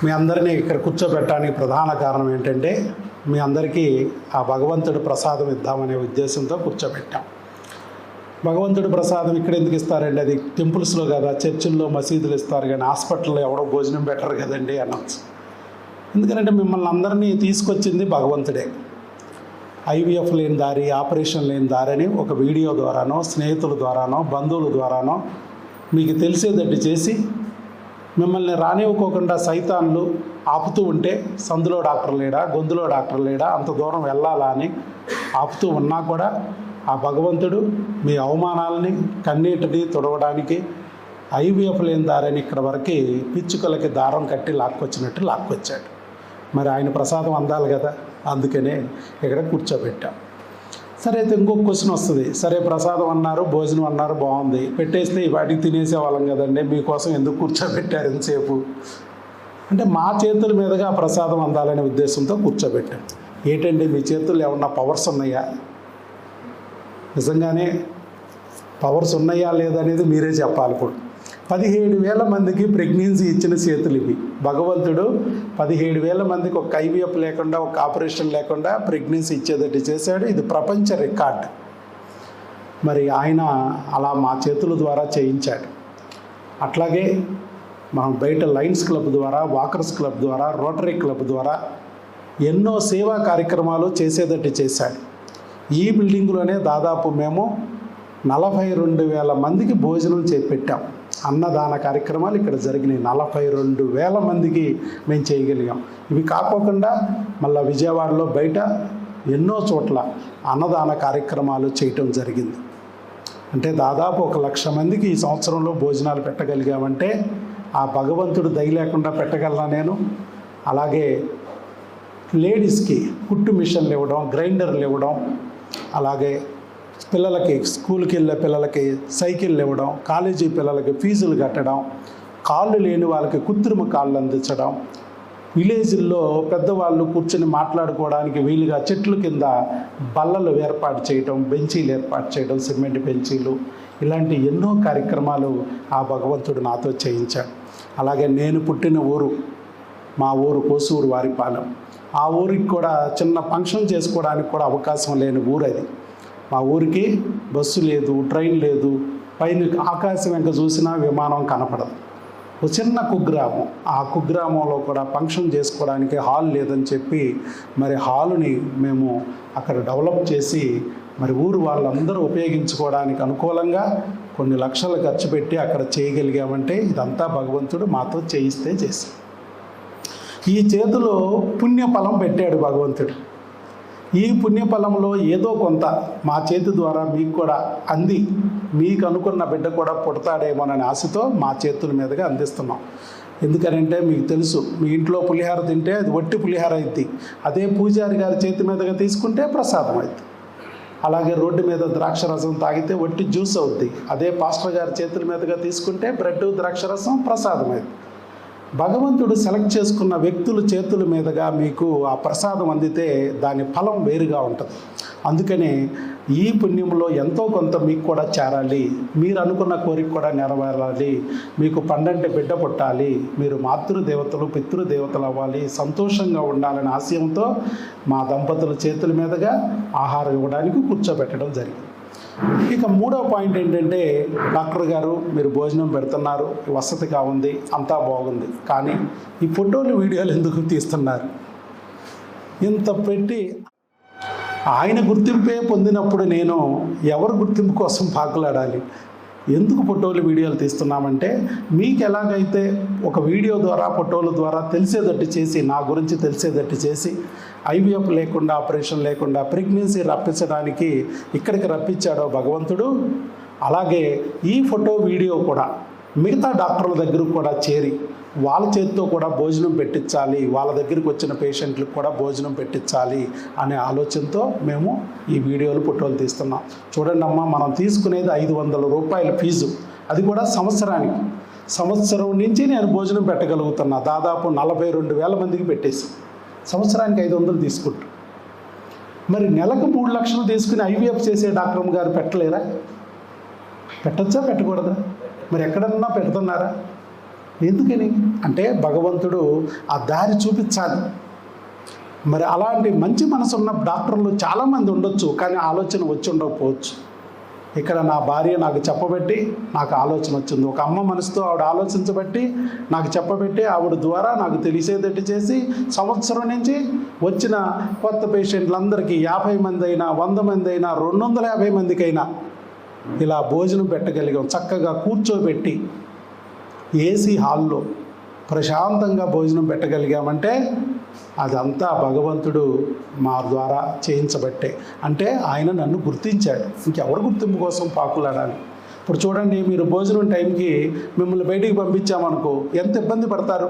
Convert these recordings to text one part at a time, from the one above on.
మీ అందరినీ ఇక్కడ కూర్చోబెట్టడానికి ప్రధాన కారణం ఏంటంటే మీ అందరికీ ఆ భగవంతుడి ప్రసాదం ఇద్దామనే ఉద్దేశంతో కూర్చోబెట్టాం. భగవంతుడి ప్రసాదం ఇక్కడ ఎందుకు ఇస్తారండి? అది టెంపుల్స్లో కదా, చర్చిల్లో, మసీదులు ఇస్తారు, కానీ హాస్పిటల్లో ఎవడో భోజనం పెట్టరు కదండి అనొచ్చు. ఎందుకంటే మిమ్మల్ని అందరినీ తీసుకొచ్చింది భగవంతుడే. ఐవీఎఫ్ లేని దారి, ఆపరేషన్ లేని దారి అని ఒక వీడియో ద్వారానో, స్నేహితుల ద్వారానో, బంధువుల ద్వారానో మీకు తెలిసేటట్టు చేసి మిమ్మల్ని రానివ్వకోకుండా సైతాన్లు ఆపుతూ ఉంటే, సందులో డాక్టర్ లేడా, గొంతులో డాక్టర్ లేడా, అంత దూరం వెళ్ళాలా అని ఆపుతూ ఉన్నా కూడా ఆ భగవంతుడు మీ అవమానాలని, కన్నీటిని తుడవడానికి ఐవీఎఫ్ లేని దారని ఇక్కడ వరకు పిచ్చుకలకి దారం కట్టి లాక్కొచ్చినట్టు లాక్కొచ్చాడు. మరి ఆయన ప్రసాదం అందాలి కదా, అందుకనే ఇక్కడ కూర్చోబెట్టాం. సరే, అయితే ఇంకొక క్వశ్చన్ వస్తుంది. సరే, ప్రసాదం అన్నారు, భోజనం అన్నారు, బాగుంది, పెట్టేస్తే వాటికి తినేసే వాళ్ళం కదండి, మీకోసం ఎందుకు కూర్చోబెట్టారు ఎంతసేపు అంటే, మా చేతుల మీదుగా ఆ ప్రసాదం అందాలనే ఉద్దేశంతో కూర్చోబెట్టాం. ఏంటండి మీ చేతుల్లో ఏమన్నా పవర్స్ ఉన్నాయా? నిజంగానే పవర్స్ ఉన్నాయా లేదనేది మీరే చెప్పాలి. ఇప్పుడు 17,000 మందికి ప్రెగ్నెన్సీ ఇచ్చిన చేతులు ఇవి. భగవంతుడు 17,000 మందికి ఒక ఐవీఎఫ్ లేకుండా, ఒక ఆపరేషన్ లేకుండా ప్రెగ్నెన్సీ ఇచ్చేటట్టు చేశాడు. ఇది ప్రపంచ రికార్డ్. మరి ఆయన అలా మా చేతుల ద్వారా చేయించాడు. అట్లాగే మనం బయట లయన్స్ క్లబ్ ద్వారా, వాకర్స్ క్లబ్ ద్వారా, రోటరీ క్లబ్ ద్వారా ఎన్నో సేవా కార్యక్రమాలు చేసేటట్టు చేశాడు. ఈ బిల్డింగ్లోనే దాదాపు మేము 42,000 మందికి భోజనం పెట్టాం. అన్నదాన కార్యక్రమాలు ఇక్కడ జరిగినాయి. 42,000 మందికి మేము చేయగలిగాం. ఇవి కాకోకుండా మళ్ళీ విజయవాడలో బయట ఎన్నో చోట్ల అన్నదాన కార్యక్రమాలు చేయటం జరిగింది. అంటే దాదాపు 1,00,000 మందికి ఈ సంవత్సరంలో భోజనాలు పెట్టగలిగామంటే ఆ భగవంతుడు దయ లేకుండా పెట్టగలనా నేను? అలాగే లేడీస్కి కుట్టు మిషన్లు ఇవ్వడం, గ్రైండర్లు ఇవ్వడం, అలాగే పిల్లలకి స్కూల్కి వెళ్ళే పిల్లలకి సైకిళ్ళు ఇవ్వడం, కాలేజీ పిల్లలకి ఫీజులు కట్టడం, కాళ్ళు లేని వాళ్ళకి కృత్రిమ కాళ్ళు అందించడం, విలేజ్ల్లో పెద్దవాళ్ళు కూర్చొని మాట్లాడుకోవడానికి వీలుగా చెట్ల కింద బల్లలు ఏర్పాటు చేయడం, బెంచీలు ఏర్పాటు చేయడం, సిమెంట్ బెంచీలు, ఇలాంటి ఎన్నో కార్యక్రమాలు ఆ భగవంతుడు నాతో చేయించాడు. అలాగే నేను పుట్టిన ఊరు, మా ఊరు కోసూరు వారిపాలెం. ఆ ఊరికి కూడా చిన్న ఫంక్షన్ చేసుకోవడానికి కూడా అవకాశం లేని ఊరు అది. మా ఊరికి బస్సు లేదు, ట్రైన్ లేదు, పైన ఆకాశం వెంక చూసినా విమానం కనపడదు. ఒక చిన్న కుగ్రామం. ఆ కుగ్రామంలో కూడా ఫంక్షన్ చేసుకోవడానికి హాల్ లేదని చెప్పి మరి హాలుని మేము అక్కడ డెవలప్ చేసి మరి ఊరు వాళ్ళందరూ ఉపయోగించుకోవడానికి అనుకూలంగా కొన్ని లక్షలు ఖర్చు పెట్టి అక్కడ చేయగలిగామంటే ఇదంతా భగవంతుడు మాతో చేయిస్తే చేసి. ఈ చేతిలో పుణ్యఫలం పెట్టాడు భగవంతుడు. ఈ పుణ్యఫలంలో ఏదో కొంత మా చేతి ద్వారా మీకు కూడా అంది, మీకు అనుకున్న బిడ్డ కూడా పుడతాడేమోనని ఆశతో మా చేతుల మీదుగా అందిస్తున్నాం. ఎందుకనంటే మీకు తెలుసు, మీ ఇంట్లో పులిహార తింటే అది వట్టి పులిహార అయింది, అదే పూజారి గారి చేతి మీదుగా తీసుకుంటే ప్రసాదం అవుతుంది. అలాగే రోడ్డు మీద ద్రాక్ష రసం తాగితే వట్టి జ్యూస్ అవుద్ది, అదే పాస్టర్ గారి చేతుల మీదుగా తీసుకుంటే బ్రెడ్ ద్రాక్ష రసం ప్రసాదం అవుతుంది. భగవంతుడు సెలెక్ట్ చేసుకున్న వ్యక్తుల చేతుల మీదుగా మీకు ఆ ప్రసాదం అందితే దాని ఫలం వేరుగా ఉంటుంది. అందుకనే ఈ పుణ్యంలో ఎంతో కొంత మీకు కూడా చేరాలి, మీరు అనుకున్న కోరిక కూడా నెరవేరాలి, మీకు పండంటి బిడ్డ పుట్టాలి, మీరు మాతృదేవతలు పితృదేవతలు అవ్వాలి, సంతోషంగా ఉండాలనే ఆశయంతో మా దంపతుల చేతుల మీదుగా ఆహారం ఇవ్వడానికి కూర్చోబెట్టడం జరిగింది. ఇక మూడో పాయింట్ ఏంటంటే, డాక్టర్ గారు మీరు భోజనం పెడుతున్నారు, వసతిగా ఉంది, అంతా బాగుంది, కానీ ఈ ఫోటోలు వీడియోలు ఎందుకు తీస్తున్నారు? ఇంత పెట్టి ఆయన గుర్తింపే పొందినప్పుడు నేను ఎవరు గుర్తింపు కోసం పాకులాడాలి? ఎందుకు ఫోటోలు వీడియోలు తీస్తున్నామంటే, మీకు ఎలాగైతే ఒక వీడియో ద్వారా ఫోటోల ద్వారా తెలిసేటట్టు చేసి, నా గురించి తెలిసేటట్టు చేసి, ఐవీఎఫ్ లేకుండా ఆపరేషన్ లేకుండా ప్రెగ్నెన్సీ రప్పించడానికి ఇక్కడికి రప్పించాడో భగవంతుడు, అలాగే ఈ ఫోటో వీడియో కూడా మిగతా డాక్టర్ల దగ్గరకు కూడా చేరి వాళ్ళ చేతితో కూడా భోజనం పెట్టించాలి, వాళ్ళ దగ్గరికి వచ్చిన పేషెంట్లకు కూడా భోజనం పెట్టించాలి అనే ఆలోచనతో మేము ఈ వీడియోలు ఫోటోలు తీస్తున్నాం. చూడండి అమ్మా, మనం తీసుకునేది 500 రూపాయల ఫీజు, అది కూడా సంవత్సరానికి. సంవత్సరం నుంచి నేను భోజనం పెట్టగలుగుతున్నా. దాదాపు 42,000 మందికి పెట్టేసి సంవత్సరానికి 500 తీసుకుంటాం. మరి నెలకు 3 లక్షలు తీసుకుని ఐవీఎఫ్ చేసే డాక్టర్ గారు పెట్టలేరా? పెట్టచ్చా పెట్టకూడదా? మరి ఎక్కడన్నా పెడుతున్నారా? ఎందుకని అంటే భగవంతుడు ఆ దారి చూపించాలి. మరి అలాంటి మంచి మనసు ఉన్న డాక్టర్లు చాలామంది ఉండొచ్చు, కానీ ఆలోచన వచ్చి ఉండకపోవచ్చు. ఇక్కడ నా భార్య నాకు చెప్పబెట్టి నాకు ఆలోచన వచ్చింది. ఒక అమ్మ మనసుతో ఆవిడ ఆలోచించబట్టి నాకు చెప్పబెట్టి ఆవిడ ద్వారా నాకు తెలిసేటట్టు చేసి సంవత్సరం నుంచి వచ్చిన కొత్త పేషెంట్లందరికీ 50 మంది అయినా 100 మంది అయినా 250 మందికైనా ఇలా భోజనం పెట్టగలిగాం. చక్కగా కూర్చోబెట్టి ఏసీ హాల్లో ప్రశాంతంగా భోజనం పెట్టగలిగామంటే అదంతా భగవంతుడు మా ద్వారా చేయించబట్టే. అంటే ఆయన నన్ను గుర్తించాడు. ఇంకెవరు గుర్తింపు కోసం పాకులాడాలి? ఇప్పుడు చూడండి, మీరు భోజనం టైంకి మిమ్మల్ని బయటికి పంపించామనుకో ఎంత ఇబ్బంది పడతారు.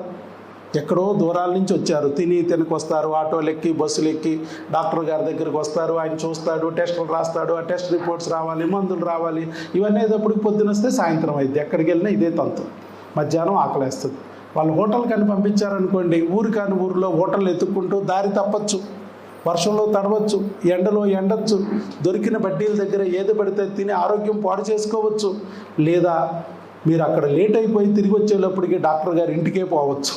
ఎక్కడో దూరాల నుంచి వచ్చారు, తినకొస్తారు, ఆటోలు ఎక్కి బస్సులు ఎక్కి డాక్టర్ గారి దగ్గరికి వస్తారు. ఆయన చూస్తాడు, టెస్టులు రాస్తాడు, ఆ టెస్ట్ రిపోర్ట్స్ రావాలి, మందులు రావాలి. ఇవన్నీ ఏదప్పుడు పొద్దున వస్తే సాయంత్రం అయింది. ఎక్కడికి వెళ్ళినా ఇదే తంతు. మధ్యాహ్నం ఆకలేస్తుంది. వాళ్ళు హోటల్ కానీ పంపించారనుకోండి, ఊరు కాని ఊరిలో హోటల్ ఎత్తుక్కుంటూ దారి తప్పచ్చు, వర్షంలో తడవచ్చు, ఎండలో ఎండొచ్చు, దొరికిన బడ్డీల దగ్గర ఏది పడితే తిని ఆరోగ్యం పాడు చేసుకోవచ్చు. లేదా మీరు అక్కడ లేట్ అయిపోయి తిరిగి వచ్చేటప్పటికి డాక్టర్ గారు ఇంటికే పోవచ్చు.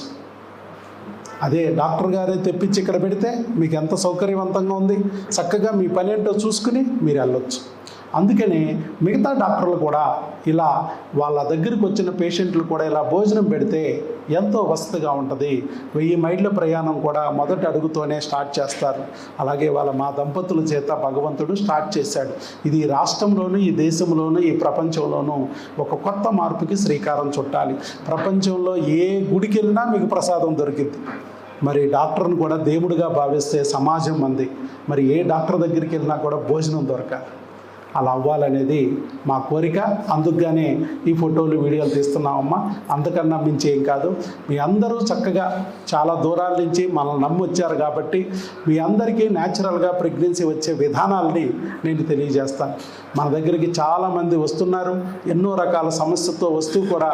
అదే డాక్టర్ గారే తెప్పించి ఇక్కడ పెడితే మీకు ఎంత సౌకర్యవంతంగా ఉంది. చక్కగా మీ పని ఏంటో చూసుకుని మీరు వెళ్ళొచ్చు. అందుకని మిగతా డాక్టర్లు కూడా ఇలా వాళ్ళ దగ్గరికి వచ్చిన పేషెంట్లు కూడా ఇలా భోజనం పెడితే ఎంతో వసతిగా ఉంటుంది. 1000 మైళ్ళ ప్రయాణం కూడా మొదటి అడుగుతోనే స్టార్ట్ చేస్తారు. అలాగే మా దంపతుల చేత భగవంతుడు స్టార్ట్ చేశాడు. ఇది ఈ రాష్ట్రంలోనూ, ఈ దేశంలోనూ, ఈ ప్రపంచంలోనూ ఒక కొత్త మార్పుకి శ్రీకారం చుట్టాలి. ప్రపంచంలో ఏ గుడికి వెళ్ళినా మీకు ప్రసాదం దొరికింది. మరి డాక్టర్ని కూడా దేవుడిగా భావిస్తే సమాజం మంది. మరి ఏ డాక్టర్ దగ్గరికి వెళ్ళినా కూడా భోజనం దొరకాలి. అలా అవ్వాలనేది మా కోరిక. అందుకుగానే ఈ ఫోటోలు వీడియోలు తీస్తున్నామమ్మా. అంతకన్నా మించి ఏం కాదు. మీ అందరూ చక్కగా చాలా దూరాల నుంచి మనల్ని నమ్మొచ్చారు కాబట్టి మీ అందరికీ న్యాచురల్గా ప్రెగ్నెన్సీ వచ్చే విధానాలని నేను తెలియజేస్తాను. మన దగ్గరికి చాలామంది వస్తున్నారు, ఎన్నో రకాల సమస్యతో వస్తూ కూడా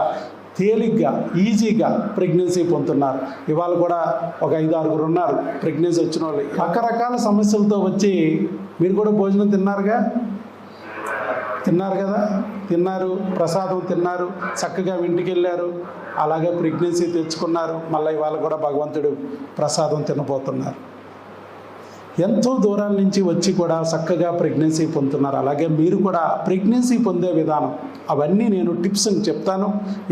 తేలిగ్గా ఈజీగా ప్రెగ్నెన్సీ పొందుతున్నారు. ఇవాళ కూడా ఒక 5-6 ఉన్నారు ప్రెగ్నెన్సీ వచ్చిన వాళ్ళు. రకరకాల సమస్యలతో వచ్చి మీరు కూడా భోజనం తిన్నారు కదా, తిన్నారు, ప్రసాదం తిన్నారు, చక్కగా ఇంటికి వెళ్ళారు, అలాగే ప్రెగ్నెన్సీ తెచ్చుకున్నారు. మళ్ళీ ఇవాళ కూడా భగవంతుడు ప్రసాదం తినబోతున్నారు. ఎంతో దూరాల నుంచి వచ్చి కూడా చక్కగా ప్రెగ్నెన్సీ పొందుతున్నారు. అలాగే మీరు కూడా ప్రెగ్నెన్సీ పొందే విధానం అవన్నీ నేను టిప్స్ని చెప్తాను.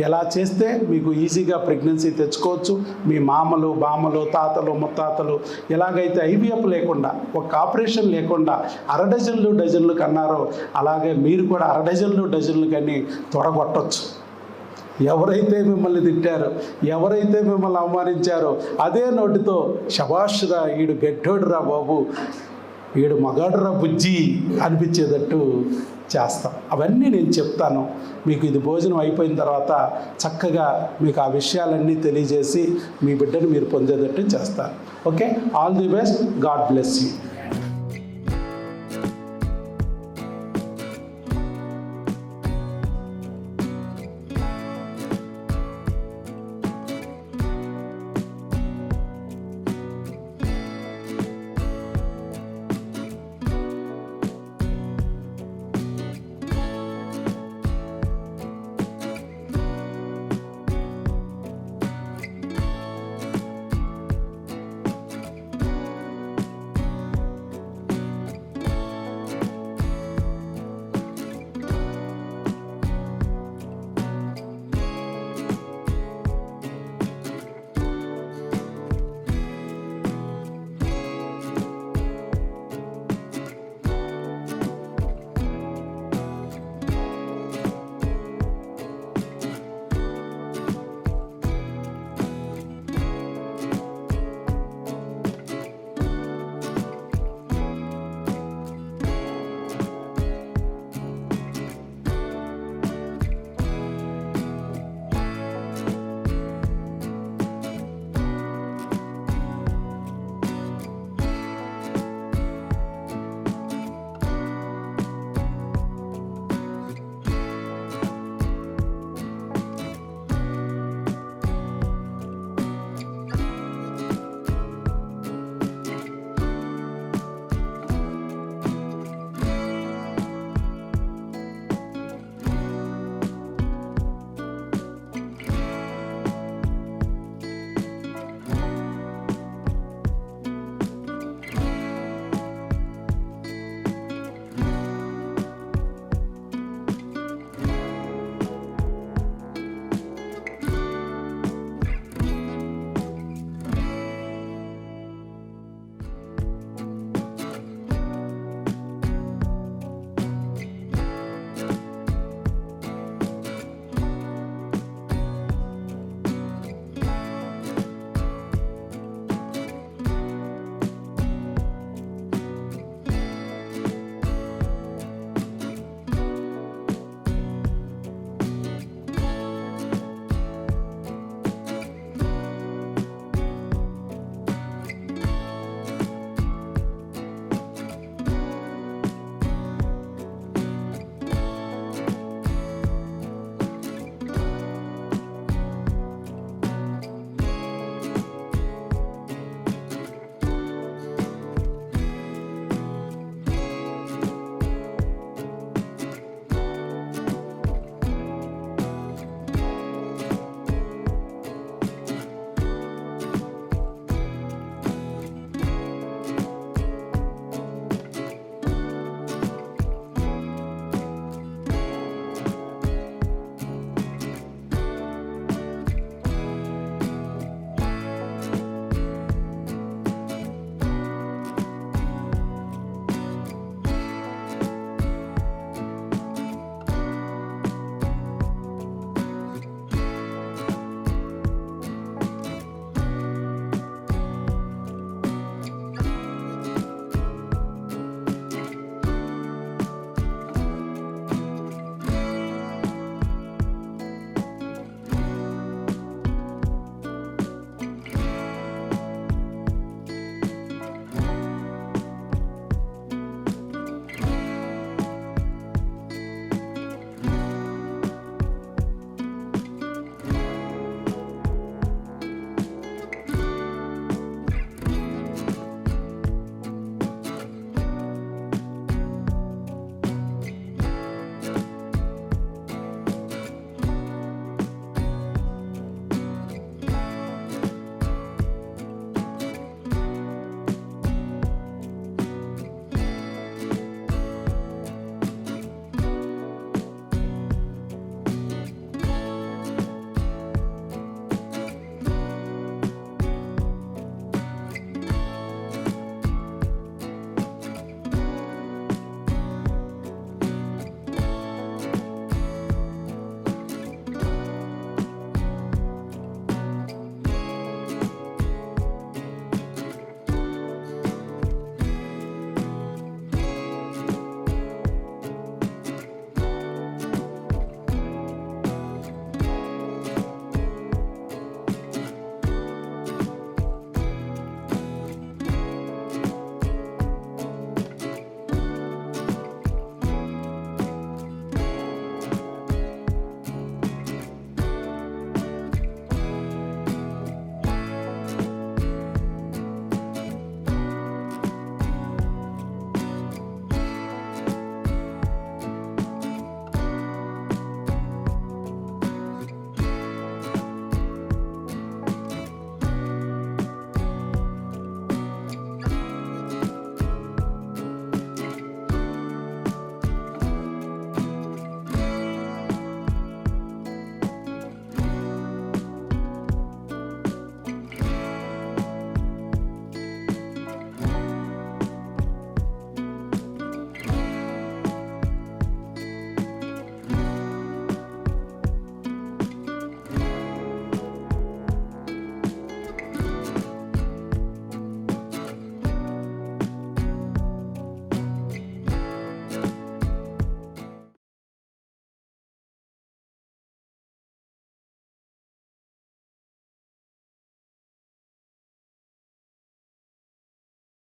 ఎలా చేస్తే మీకు ఈజీగా ప్రెగ్నెన్సీ తెచ్చుకోవచ్చు. మీ మామలు, బామ్మలు, తాతలు, ముత్తాతలు ఎలాగైతే ఐవీఎఫ్ లేకుండా, ఒక ఆపరేషన్ లేకుండా 1/2 డజన్లు కన్నారో అలాగే మీరు కూడా 1/2 డజన్లు కన్నీ తొడగొట్టచ్చు. ఎవరైతే మిమ్మల్ని తిట్టారో, ఎవరైతే మిమ్మల్ని అవమానించారో అదే నోటితో శభాష్రా, ఈడు గట్టోడురా బాబు, ఈడు మగాడురా బుజ్జి అనిపించేటట్టు చేస్తాం. అవన్నీ నేను చెప్తాను మీకు. ఇది భోజనం అయిపోయిన తర్వాత చక్కగా మీకు ఆ విషయాలన్నీ తెలియజేసి మీ బిడ్డను మీరు పొందేటట్టు చేస్తాను. Okay, all the best. God bless you.